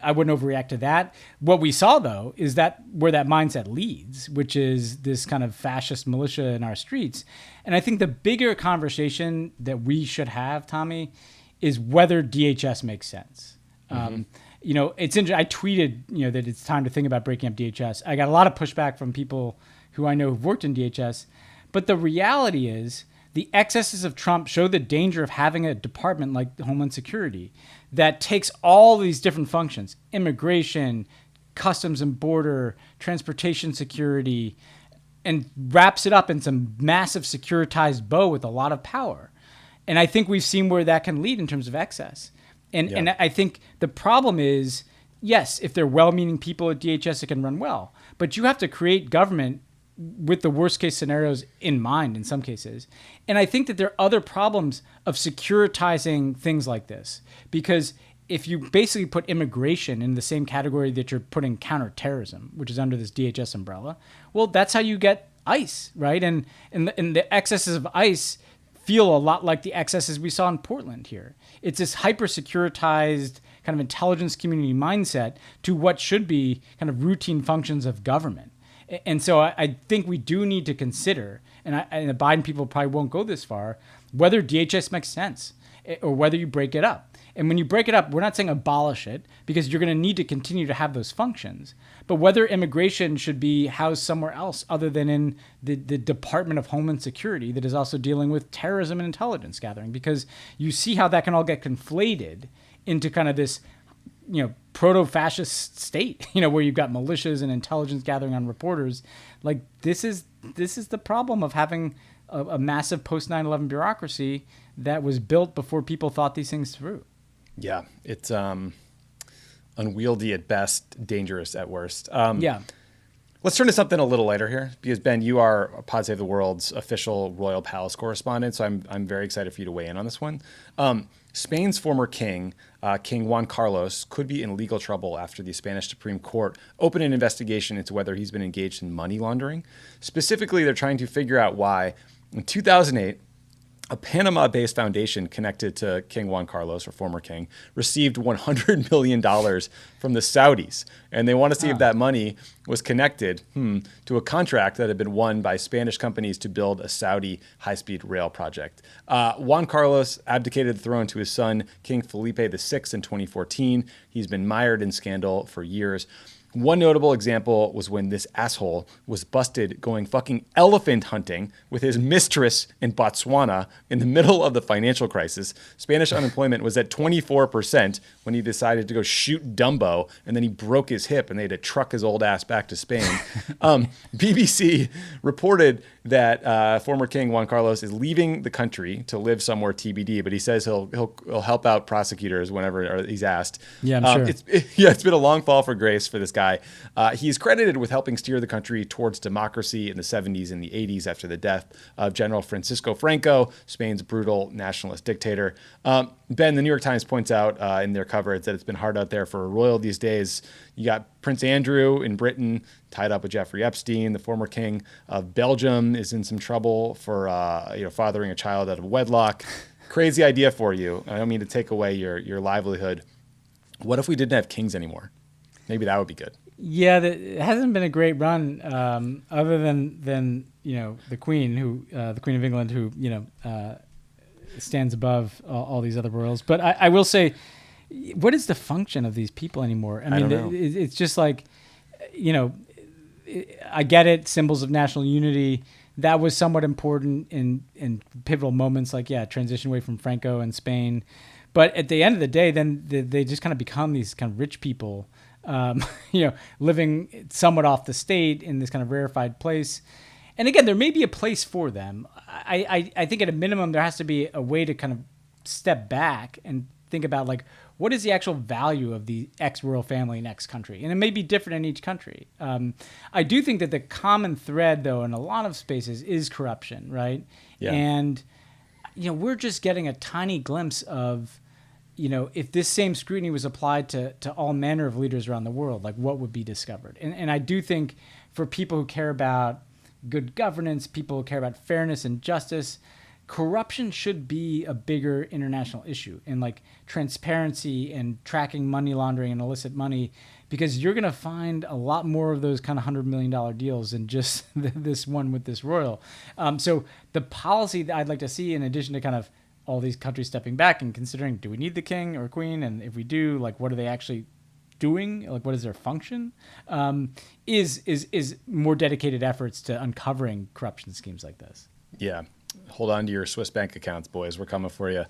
I wouldn't overreact to that. What we saw, though, is that where that mindset leads, which is this kind of fascist militia in our streets. And I think the bigger conversation that we should have, Tommy, is whether DHS makes sense. Mm-hmm. It's interesting. I tweeted, that it's time to think about breaking up DHS. I got a lot of pushback from people who I know who've worked in DHS. But the reality is the excesses of Trump show the danger of having a department like Homeland Security that takes all these different functions, immigration, customs and border, transportation security, and wraps it up in some massive securitized bow with a lot of power. And I think we've seen where that can lead in terms of excess. And I think the problem is, yes, if they're well-meaning people at DHS, it can run well. But you have to create government with the worst case scenarios in mind in some cases. And I think that there are other problems of securitizing things like this, because if you basically put immigration in the same category that you're putting counterterrorism, which is under this DHS umbrella, well, that's how you get ICE, right? And the excesses of ICE feel a lot like the excesses we saw in Portland here. It's this hyper-securitized kind of intelligence community mindset to what should be kind of routine functions of government. And so I think we do need to consider, and the Biden people probably won't go this far, whether DHS makes sense or whether you break it up. And when you break it up, we're not saying abolish it, because you're going to need to continue to have those functions. But whether immigration should be housed somewhere else other than in the Department of Homeland Security that is also dealing with terrorism and intelligence gathering, because you see how that can all get conflated into kind of this proto-fascist state, where you've got militias and intelligence gathering on reporters. Like this is the problem of having a massive post 9/11 bureaucracy that was built before people thought these things through. Yeah, it's unwieldy at best, dangerous at worst. Let's turn to something a little lighter here, because Ben, you are Pod Save the World's official Royal Palace correspondent, so I'm very excited for you to weigh in on this one. Spain's former king, King Juan Carlos, could be in legal trouble after the Spanish Supreme Court opened an investigation into whether he's been engaged in money laundering. Specifically, they're trying to figure out why, in 2008, a Panama-based foundation connected to King Juan Carlos, or former king, received $100 million from the Saudis. And they want to see if that money was connected to a contract that had been won by Spanish companies to build a Saudi high-speed rail project. Juan Carlos abdicated the throne to his son, King Felipe VI, in 2014. He's been mired in scandal for years. One notable example was when this asshole was busted going fucking elephant hunting with his mistress in Botswana in the middle of the financial crisis. Spanish unemployment was at 24% when he decided to go shoot Dumbo, and then he broke his hip and they had to truck his old ass back to Spain. BBC reported that former King Juan Carlos is leaving the country to live somewhere TBD, but he says he'll help out prosecutors whenever he's asked. Yeah, I'm sure. It's been a long fall for grace for this guy. He's credited with helping steer the country towards democracy in the 70s and the 80s after the death of General Francisco Franco, Spain's brutal nationalist dictator. Ben, the New York Times points out in their coverage that it's been hard out there for a royal these days. You got Prince Andrew in Britain tied up with Jeffrey Epstein. The former king of Belgium is in some trouble for fathering a child out of wedlock. Crazy idea for you. I don't mean to take away your livelihood. What if we didn't have kings anymore? Maybe that would be good. Yeah, it hasn't been a great run, other than the Queen, the Queen of England, who stands above all these other royals. But I will say, what is the function of these people anymore? I mean, it's just like, I get it, symbols of national unity. That was somewhat important in pivotal moments, like transition away from Franco and Spain. But at the end of the day, then they just kind of become these kind of rich people. Living somewhat off the state in this kind of rarefied place. And again, there may be a place for them. I think at a minimum, there has to be a way to kind of step back and think about like, what is the actual value of the X royal family in X country? And it may be different in each country. I do think that the common thread, though, in a lot of spaces is corruption, right? Yeah. And, we're just getting a tiny glimpse of, if this same scrutiny was applied to all manner of leaders around the world, like what would be discovered? And I do think for people who care about good governance, people who care about fairness and justice, corruption should be a bigger international issue, and like transparency and tracking money laundering and illicit money, because you're going to find a lot more of those kind of $100 million deals than just this one with this royal. So the policy that I'd like to see, in addition to kind of all these countries stepping back and considering, do we need the king or queen? And if we do, like, what are they actually doing? Like, what is their function? Is more dedicated efforts to uncovering corruption schemes like this. Yeah. Hold on to your Swiss bank accounts, boys. We're coming for you.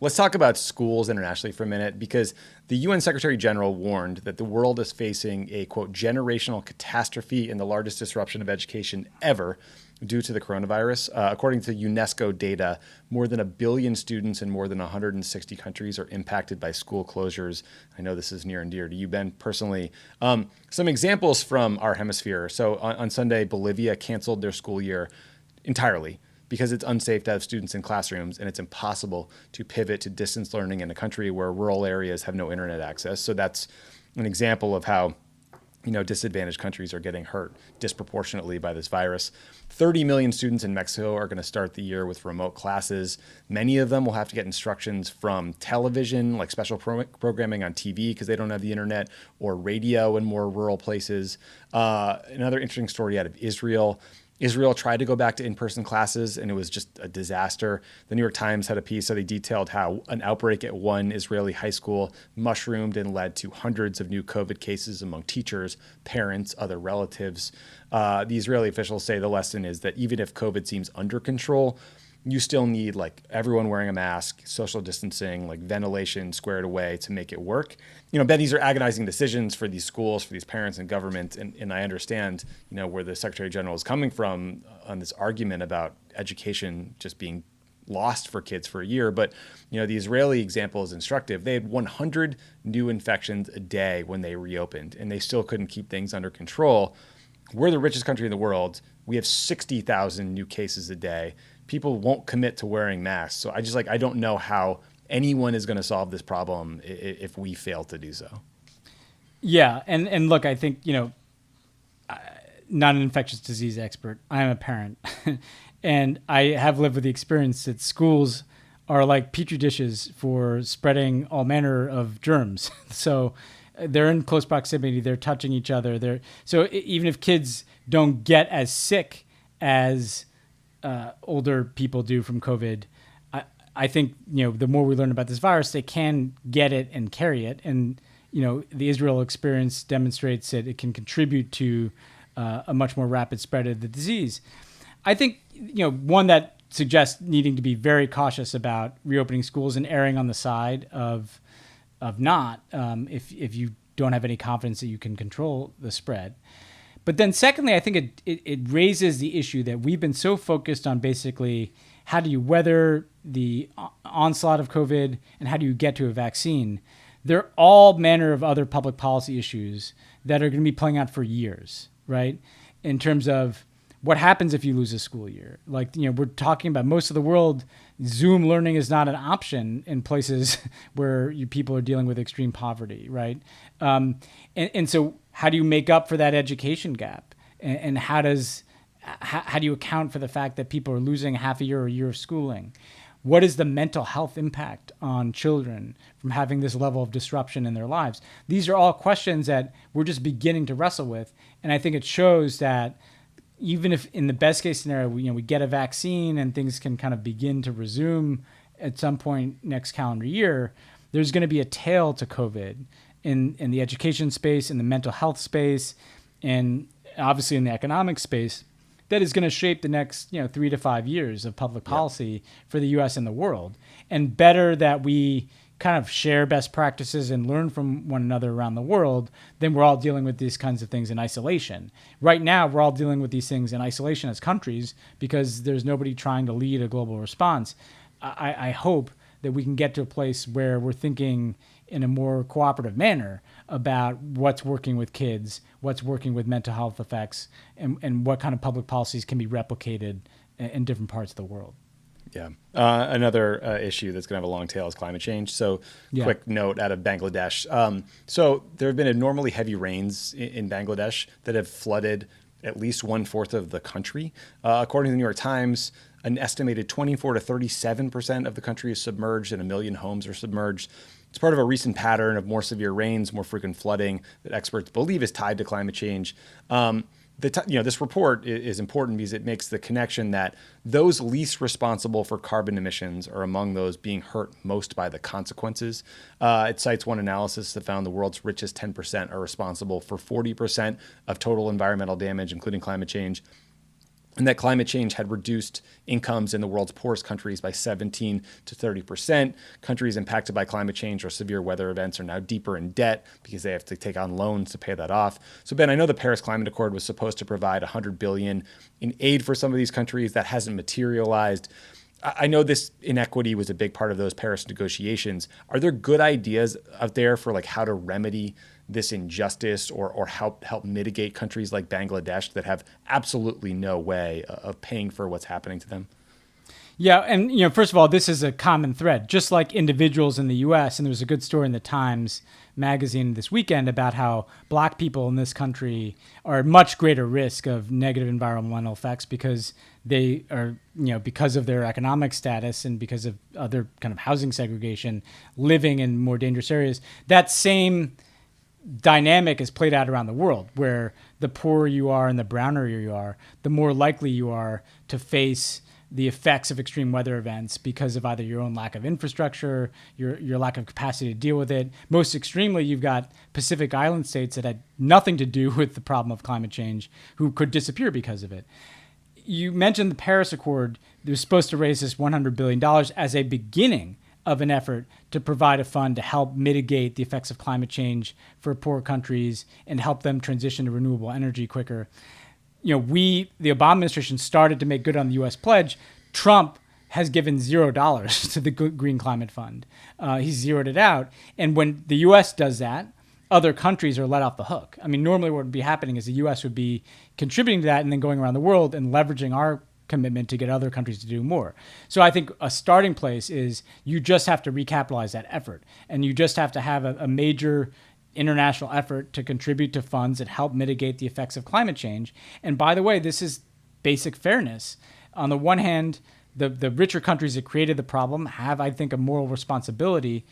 Let's talk about schools internationally for a minute, because the UN Secretary General warned that the world is facing a, quote, generational catastrophe in the largest disruption of education ever due to the coronavirus. According to UNESCO data, more than 1 billion students in more than 160 countries are impacted by school closures. I know this is near and dear to you, Ben, personally. Some examples from our hemisphere. So on Sunday, Bolivia canceled their school year entirely, because it's unsafe to have students in classrooms and it's impossible to pivot to distance learning in a country where rural areas have no internet access. So that's an example of how, disadvantaged countries are getting hurt disproportionately by this virus. 30 million students in Mexico are going to start the year with remote classes. Many of them will have to get instructions from television, like special programming on TV because they don't have the internet, or radio in more rural places. Another interesting story out of Israel. Israel tried to go back to in-person classes, and it was just a disaster. The New York Times had a piece, so they detailed how an outbreak at one Israeli high school mushroomed and led to hundreds of new COVID cases among teachers, parents, other relatives. The Israeli officials say the lesson is that even if COVID seems under control, you still need like everyone wearing a mask, social distancing, like ventilation squared away to make it work. Ben, these are agonizing decisions for these schools, for these parents and government. And I understand, where the Secretary General is coming from on this argument about education just being lost for kids for a year. But, the Israeli example is instructive. They had 100 new infections a day when they reopened, and they still couldn't keep things under control. We're the richest country in the world. We have 60,000 new cases a day. People won't commit to wearing masks. So I don't know how anyone is going to solve this problem if we fail to do so. Yeah. And look, I think, not an infectious disease expert. I am a parent and I have lived with the experience that schools are like petri dishes for spreading all manner of germs. So they're in close proximity. They're touching each other. So even if kids don't get as sick as older people do from COVID, I think, the more we learn about this virus, they can get it and carry it. And, the Israel experience demonstrates that it can contribute to a much more rapid spread of the disease. I think, one that suggests needing to be very cautious about reopening schools and erring on the side of not, if you don't have any confidence that you can control the spread. But then secondly, I think it raises the issue that we've been so focused on basically how do you weather the onslaught of COVID and how do you get to a vaccine. There are all manner of other public policy issues that are going to be playing out for years, right? In terms of what happens if you lose a school year. Like, we're talking about most of the world, Zoom learning is not an option in places where people are dealing with extreme poverty, right? And so how do you make up for that education gap? And how do you account for the fact that people are losing half a year or a year of schooling? What is the mental health impact on children from having this level of disruption in their lives? These are all questions that we're just beginning to wrestle with. And I think it shows that even if in the best case scenario, we get a vaccine and things can kind of begin to resume at some point next calendar year, there's going to be a tail to COVID in the education space, in the mental health space, and obviously in the economic space that is going to shape the next 3 to 5 years of public policy for the U.S. and the world. And better that we kind of share best practices and learn from one another around the world, then we're all dealing with these kinds of things in isolation. Right now, we're all dealing with these things in isolation as countries because there's nobody trying to lead a global response. I hope that we can get to a place where we're thinking in a more cooperative manner about what's working with kids, what's working with mental health effects, and what kind of public policies can be replicated in different parts of the world. Yeah. Another issue that's going to have a long tail is climate change. So quick note out of Bangladesh. So there have been abnormally heavy rains in Bangladesh that have flooded at least 1/4 of the country. According to the New York Times, an estimated 24 to 37% of the country is submerged and 1 million homes are submerged. It's part of a recent pattern of more severe rains, more frequent flooding that experts believe is tied to climate change. This report is important because it makes the connection that those least responsible for carbon emissions are among those being hurt most by the consequences. It cites one analysis that found the world's richest 10% are responsible for 40% of total environmental damage, including climate change, and that climate change had reduced incomes in the world's poorest countries by 17 to 30%. Countries impacted by climate change or severe weather events are now deeper in debt because they have to take on loans to pay that off. So Ben, I know the Paris Climate Accord was supposed to provide $100 billion in aid for some of these countries. That hasn't materialized. I know this inequity was a big part of those Paris negotiations. Are there good ideas out there for how to remedy this injustice or help mitigate countries like Bangladesh that have absolutely no way of paying for what's happening to them? Yeah, and first of all, this is a common thread. Just like individuals in the U.S., and there was a good story in the Times magazine this weekend about how black people in this country are at much greater risk of negative environmental effects because they are, because of their economic status and because of other kind of housing segregation, living in more dangerous areas. That same dynamic is played out around the world, where the poorer you are and the browner you are, the more likely you are to face the effects of extreme weather events because of either your own lack of infrastructure, your lack of capacity to deal with it. Most extremely, you've got Pacific Island states that had nothing to do with the problem of climate change who could disappear because of it. You mentioned the Paris Accord. They're supposed to raise this $100 billion as a beginning of an effort to provide a fund to help mitigate the effects of climate change for poor countries and help them transition to renewable energy quicker. The Obama administration started to make good on the U.S. pledge. Trump has given $0 to the Green Climate Fund. He's zeroed it out. And when the U.S. does that, other countries are let off the hook. I mean, normally what would be happening is the U.S. would be contributing to that and then going around the world and leveraging our commitment to get other countries to do more. So I think a starting place is you just have to recapitalize that effort. And you just have to have a major international effort to contribute to funds that help mitigate the effects of climate change. And by the way, this is basic fairness. On the one hand, the richer countries that created the problem have, I think, a moral responsibility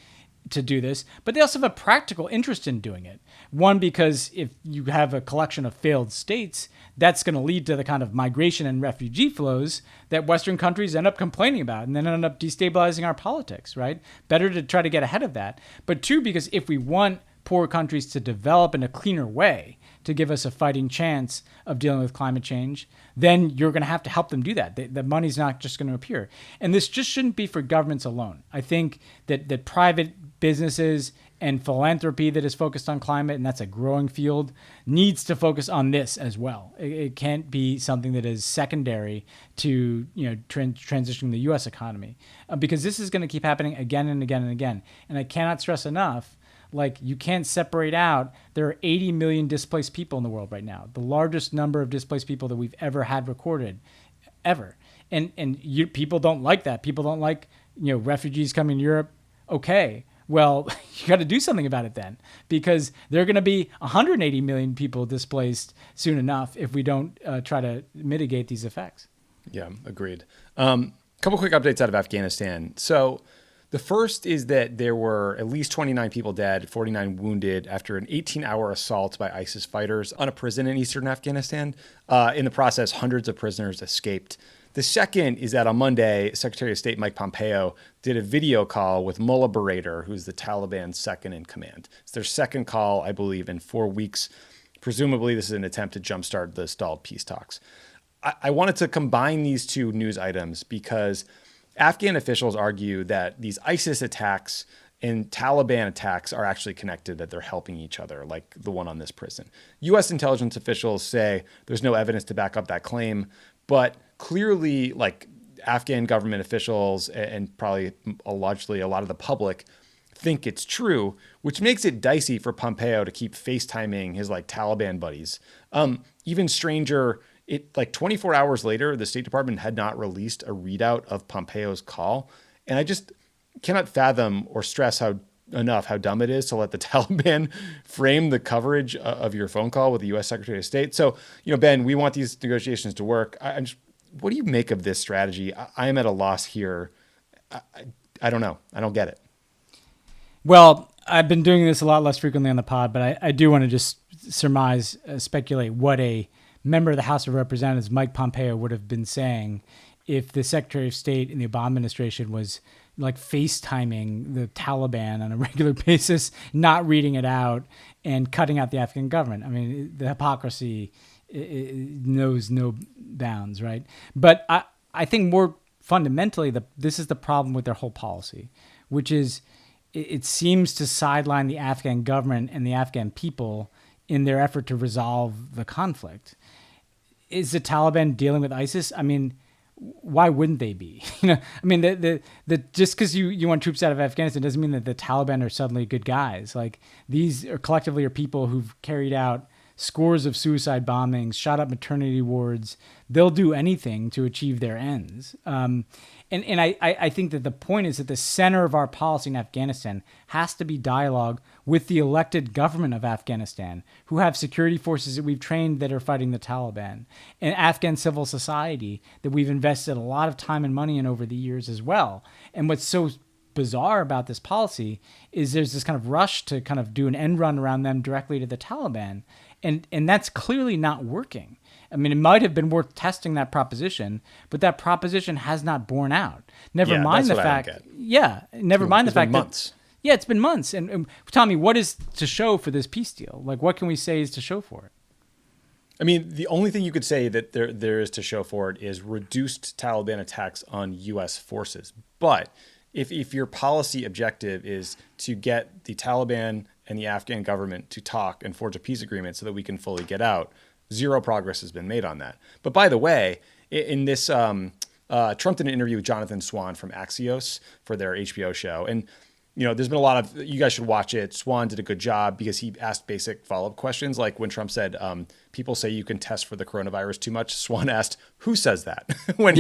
to do this, but they also have a practical interest in doing it. One, because if you have a collection of failed states, that's going to lead to the kind of migration and refugee flows that Western countries end up complaining about and then end up destabilizing our politics, right? Better to try to get ahead of that. But two, because if we want poor countries to develop in a cleaner way to give us a fighting chance of dealing with climate change, then you're going to have to help them do that. The money's not just going to appear. And this just shouldn't be for governments alone. I think that private businesses and philanthropy that is focused on climate, and that's a growing field, needs to focus on this as well. It can't be something that is secondary to transitioning the U.S. economy, because this is going to keep happening again and again and again. And I cannot stress enough, you can't separate out, there are 80 million displaced people in the world right now, the largest number of displaced people that we've ever had recorded, ever. And people don't like that. People don't like, refugees coming to Europe. Okay, well, you got to do something about it then, because there are going to be 180 million people displaced soon enough if we don't try to mitigate these effects. Yeah, agreed. Couple quick updates out of Afghanistan. So the first is that there were at least 29 people dead, 49 wounded after an 18-hour assault by ISIS fighters on a prison in eastern Afghanistan. In the process, hundreds of prisoners escaped. The second is that on Monday, Secretary of State Mike Pompeo did a video call with Mullah Barater, who's the Taliban's second in command. It's their second call, I believe, in 4 weeks. Presumably, this is an attempt to jumpstart the stalled peace talks. I wanted to combine these two news items because Afghan officials argue that these ISIS attacks and Taliban attacks are actually connected, that they're helping each other, like the one on this prison. U.S. intelligence officials say there's no evidence to back up that claim, but clearly, like, Afghan government officials and probably largely a lot of the public think it's true, which makes it dicey for Pompeo to keep FaceTiming his like Taliban buddies. Even stranger, it like 24 hours later, the State Department had not released a readout of Pompeo's call. And I just cannot fathom or stress enough how dumb it is to let the Taliban frame the coverage of your phone call with the U.S. Secretary of State. So, Ben, we want these negotiations to work. What do you make of this strategy? I am at a loss here. I don't know. I don't get it. Well, I've been doing this a lot less frequently on the pod, but I do want to just surmise, speculate what a member of the House of Representatives, Mike Pompeo, would have been saying if the Secretary of State in the Obama administration was like FaceTiming the Taliban on a regular basis, not reading it out and cutting out the Afghan government. I mean, the hypocrisy knows no bounds, right? But I think more fundamentally, this is the problem with their whole policy, which is it seems to sideline the Afghan government and the Afghan people in their effort to resolve the conflict. Is the Taliban dealing with ISIS? I mean, why wouldn't they be? I mean, the just because you want troops out of Afghanistan doesn't mean that the Taliban are suddenly good guys. Like, these are collectively people who've carried out scores of suicide bombings, shot up maternity wards. They'll do anything to achieve their ends. And I think that the point is that the center of our policy in Afghanistan has to be dialogue with the elected government of Afghanistan, who have security forces that we've trained that are fighting the Taliban, and Afghan civil society that we've invested a lot of time and money in over the years as well. And what's so bizarre about this policy is there's this kind of rush to kind of do an end run around them directly to the Taliban. And that's clearly not working. I mean, it might have been worth testing that proposition, but that proposition has not borne out. Never mind the fact. Never mind the fact that months. Yeah, it's been months. And Tommy, what is to show for this peace deal? Like, what can we say is to show for it? I mean, the only thing you could say that there is to show for it is reduced Taliban attacks on U.S. forces. But if your policy objective is to get the Taliban and the Afghan government to talk and forge a peace agreement so that we can fully get out, zero progress has been made on that. But by the way, in this, Trump did an interview with Jonathan Swan from Axios for their HBO show. And, there's been a lot of, you guys should watch it. Swan did a good job because he asked basic follow-up questions. Like when Trump said, people say you can test for the coronavirus too much. Swan asked, who says that? When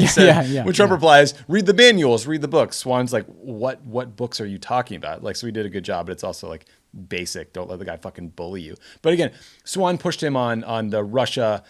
Trump replies, read the manuals, read the books. Swan's like, what books are you talking about? Like, so he did a good job, but it's also like basic. Don't let the guy fucking bully you. But again, Swan pushed him on the Russia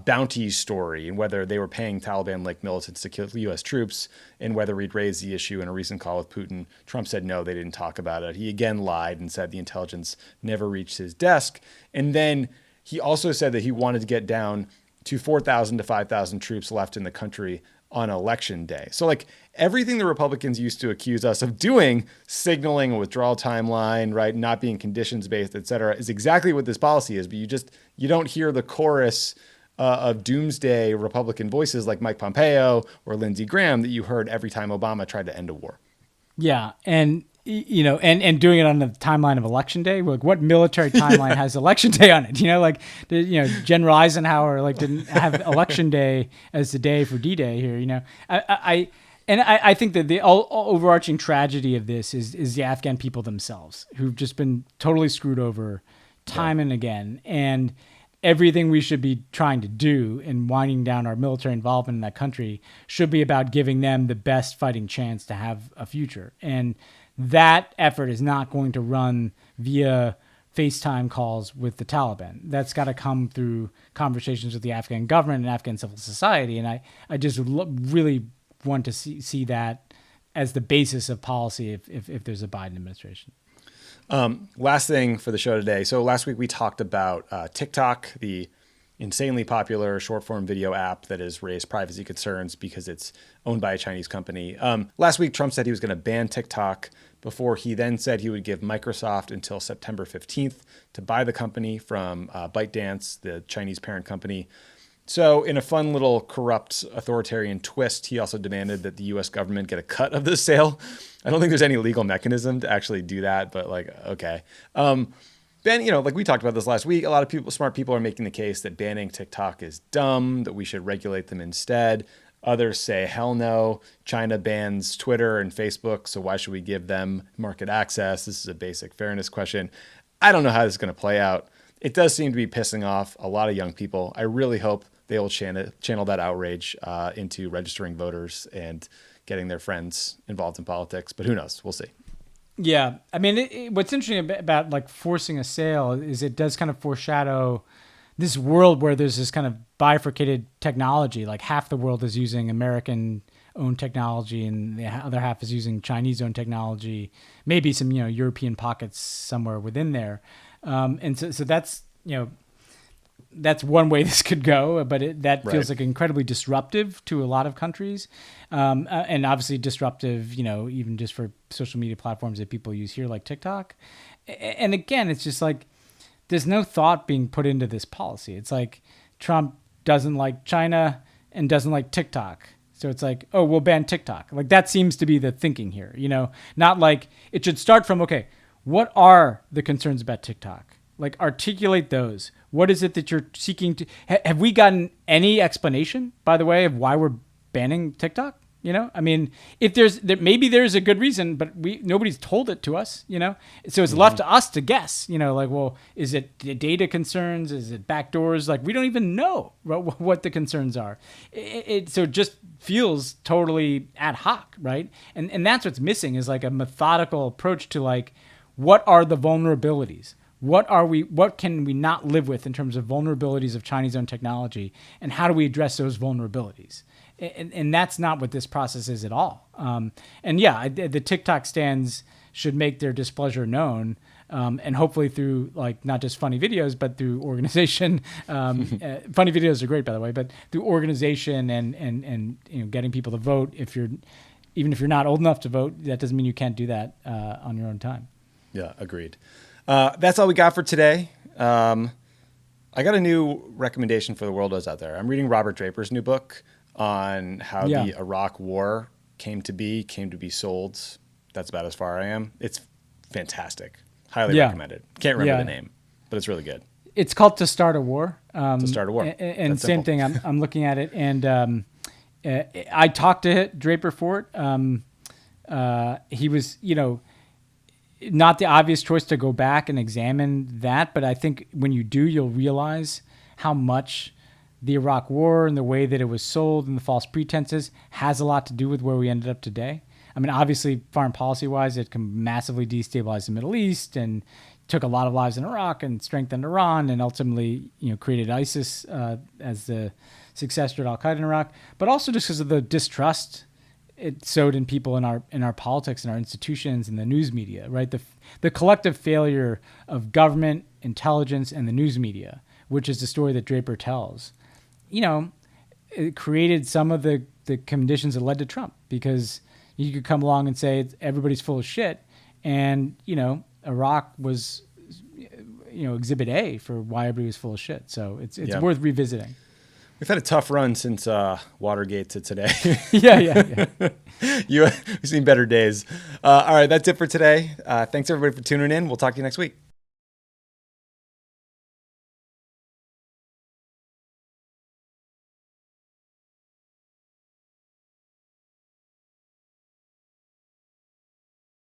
bounty story and whether they were paying Taliban-like militants to kill U.S. troops and whether he'd raised the issue in a recent call with Putin. Trump said no, they didn't talk about it. He again lied and said the intelligence never reached his desk. And then he also said that he wanted to get down to 4,000 to 5,000 troops left in the country on election day. So like everything the Republicans used to accuse us of doing, signaling a withdrawal timeline, right, not being conditions-based, et cetera, is exactly what this policy is. But you don't hear the chorus of doomsday Republican voices like Mike Pompeo or Lindsey Graham that you heard every time Obama tried to end a war. Yeah, and and doing it on the timeline of Election Day. Like, what military timeline has Election Day on it? General Eisenhower didn't have Election Day as the day for D-Day here. I think that the overarching tragedy of this is the Afghan people themselves, who've just been totally screwed over time and again. And everything we should be trying to do in winding down our military involvement in that country should be about giving them the best fighting chance to have a future. And that effort is not going to run via FaceTime calls with the Taliban. That's got to come through conversations with the Afghan government and Afghan civil society. And I just really want to see that as the basis of policy if there's a Biden administration. Last thing for the show today. So last week we talked about TikTok, the insanely popular short-form video app that has raised privacy concerns because it's owned by a Chinese company. Last week, Trump said he was going to ban TikTok before he then said he would give Microsoft until September 15th to buy the company from ByteDance, the Chinese parent company. So, in a fun little corrupt authoritarian twist, he also demanded that the U.S. government get a cut of the sale. I don't think there's any legal mechanism to actually do that, but like, okay. Ben, like we talked about this last week, a lot of people, smart people, are making the case that banning TikTok is dumb, that we should regulate them instead. Others say, hell no, China bans Twitter and Facebook, so why should we give them market access? This is a basic fairness question. I don't know how this is going to play out. It does seem to be pissing off a lot of young people. I really hope they will channel that outrage into registering voters and getting their friends involved in politics. But who knows? We'll see. Yeah. I mean, what's interesting about like forcing a sale is it does kind of foreshadow this world where there's this kind of bifurcated technology. Like half the world is using American owned technology and the other half is using Chinese owned technology, maybe some, European pockets somewhere within there. And so that's, that's one way this could go, but that feels like incredibly disruptive to a lot of countries. And obviously disruptive, even just for social media platforms that people use here, like TikTok. And again, it's just like, there's no thought being put into this policy. It's like Trump doesn't like China and doesn't like TikTok. So it's like, oh, we'll ban TikTok. Like that seems to be the thinking here, not like it should start from, okay, what are the concerns about TikTok? Like articulate those. What is it that you're seeking to, have we gotten any explanation, by the way, of why we're banning TikTok? I mean, maybe there's a good reason, but nobody's told it to us, so it's left to us to guess, like, well, is it data concerns? Is it backdoors? Like, we don't even know what the concerns are. So it just feels totally ad hoc. Right. And that's what's missing is like a methodical approach to like, what are the vulnerabilities? What can we not live with in terms of vulnerabilities of Chinese owned technology? And how do we address those vulnerabilities? And that's not what this process is at all. And yeah, the TikTok stands should make their displeasure known, and hopefully through like not just funny videos, but through organization. Funny videos are great, by the way, but through organization and getting people to vote. Even if you're not old enough to vote, that doesn't mean you can't do that on your own time. Yeah, agreed. That's all we got for today. I got a new recommendation for the world that's out there. I'm reading Robert Draper's new book on how the Iraq War came to be sold. That's about as far I am. It's fantastic. Highly recommended. Can't remember the name, but it's really good. It's called To Start a War. To Start a War. And same thing, I'm looking at it, and I talked to Draper for it. He was, not the obvious choice to go back and examine that, but I think when you do, you'll realize how much the Iraq War and the way that it was sold and the false pretenses has a lot to do with where we ended up today. I mean, obviously, foreign policy-wise, it can massively destabilize the Middle East and took a lot of lives in Iraq and strengthened Iran and ultimately, created ISIS as the successor to Al-Qaeda in Iraq, but also just because of the distrust it sowed in people in our politics and our institutions and the news media, right? The collective failure of government, intelligence, and the news media, which is the story that Draper tells, it created some of the conditions that led to Trump, because you could come along and say everybody's full of shit, and Iraq was exhibit A for why everybody was full of shit. So it's worth revisiting. We've had a tough run since Watergate to today. Yeah. We've seen better days. All right, that's it for today. Thanks everybody for tuning in. We'll talk to you next week.